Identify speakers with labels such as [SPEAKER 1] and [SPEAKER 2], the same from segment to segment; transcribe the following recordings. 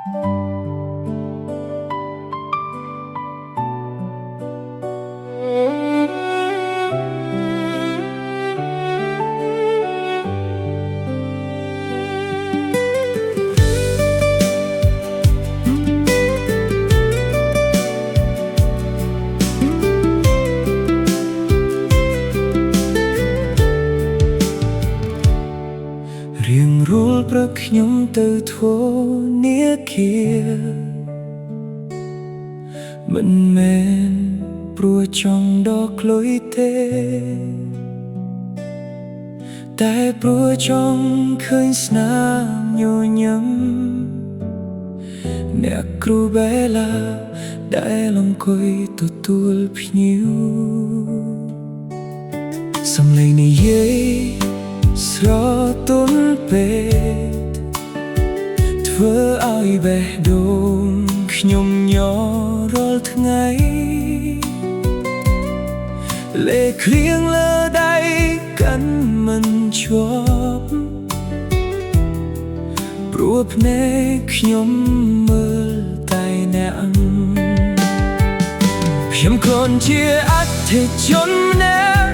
[SPEAKER 1] រៀងរួលព្រឹកខ្ញុំទៅធ្វើនាគាមិនមែនព្រោះចង់ដកលុយទេតែព្រោះចង់ឃើញស្នាមញញឹមអ្នកគ្រូបេឡាដែលអង្គុយទទួលភ្ញៀវសំឡេងនិយាយស្រទន់ពេកធ្វើឲ្យបេះដូងខ្ញុំញ័ររាល់ថ្ងៃលេខគ្រៀងលើដៃកាន់មិនជាប់ព្រោះភ្នែកខ្ញុំមើលតែអ្នកខ្ញុំគ្រាន់ជាអតិថិជនម្នាក់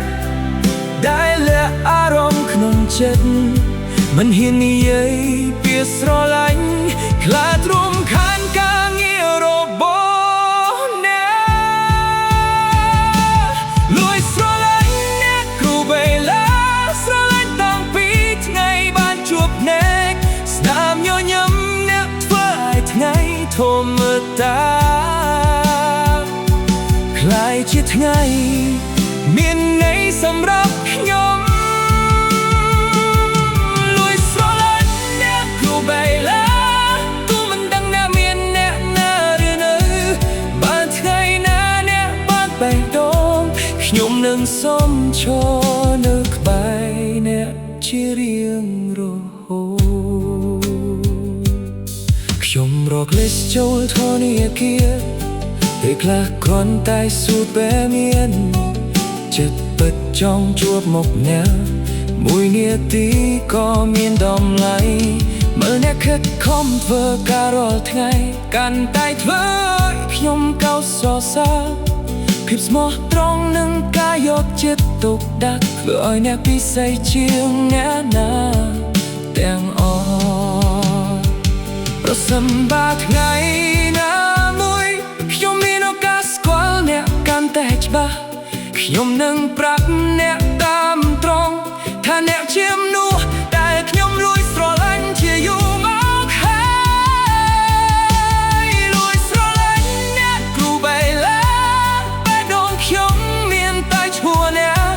[SPEAKER 1] ដែលលាក់អារម្មណ៍ក្នុងចិត្តមិនហ៊ាននិយាយពីស្រឡាញ់ខ្លាចរំខានការងាររបស់អ្នកលួយស្រឡាញ់អ្នកគ្រូបេឡាស្រឡាញ់តាំងពីថ្ងៃបានជួបអ្នកស្នាមញញឹមអ្នកធ្វើឲ្យថ្ងៃធម្មតាคล้ายជាថ្ងៃមានន័យសម្រាប់ខ្ញុំលួយស្រឡាញ់អ្នកគ្រូបេឡាទូមិនដឹងអ្នកមានអ្នកណាឬនៅបានថ្ងៃណាអ្នកបានបេះដូងខ្ញុំនឹងសុំឈរនៅក្បែរអ្នកជារៀងរហូតខ្ញុំរកលេសចូលធនាគារពេលខ្លះគ្រាន់តែសួរបែមានចិត្តពិតចង់ជួបមុខអ្នកមួយនាទីក៏មានតម្លៃមើលអ្នកខិតខំធ្វើការរាល់ថ្ងៃកាន់តែធ្វើឲ្យខ្ញុំកោតសរសើរភាពស្មោះត្រង់និងការយកចិត្តទុកដាក់ធ្វើឲ្យអ្នកពិសេសជាងអ្នកណាទាំងអស់ប្រសិនបើថ្ងៃណាមួយខ្ញុំមានឱកាសស្គាល់អ្នកកាន់តែច្បាស់ខ្ញុំនឹងប្រាប់អ្នកតាមត្រង់ថាអ្នកជាមនុស្សដែលខ្ញុំលួយស្រឡាញ់ជាយូរមកហើយលួយស្រឡាញ់អ្នកគ្រូបេឡាបេះដូងខ្ញុំមានតែឈ្មោះអ្នក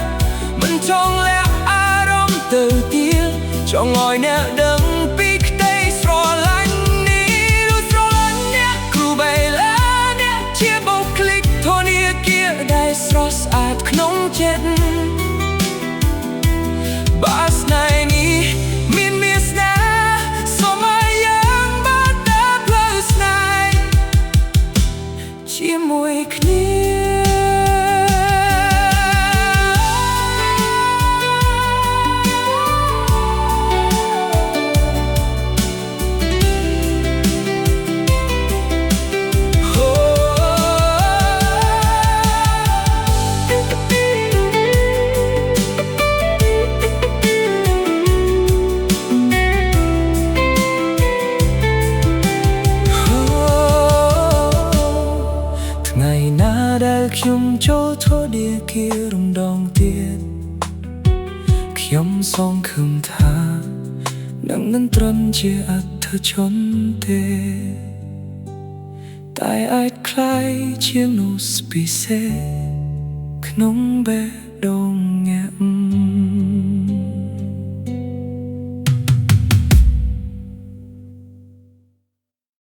[SPEAKER 1] មិនចង់លាក់អារម្មណ៍ទៅទៀតចង់ឲ្យអ្នកដឹងពីក្តីស្រឡាញ់នេះលួយស្រឡាញ់អ្នកគ្រូបេឡាអ្នកជាបុគ្គលិកធនាគារដែលស្រស់ស្អាតក្នុងចិត្តបាស្នេហ៍នេះមានមាសណាសូមឲ្យយើងបានដើរផ្លូវស្នេហ៍ជាមួយគ្នាដែលខ្ញុំចូលធនាគាររំដងទៀតខ្ញុំសង្ឃឹមថានឹងមិនត្រឹមជាអតិថិជនទេតែអាចក្លាយជាមនុស្សពិសេសក្នុងបេះដូង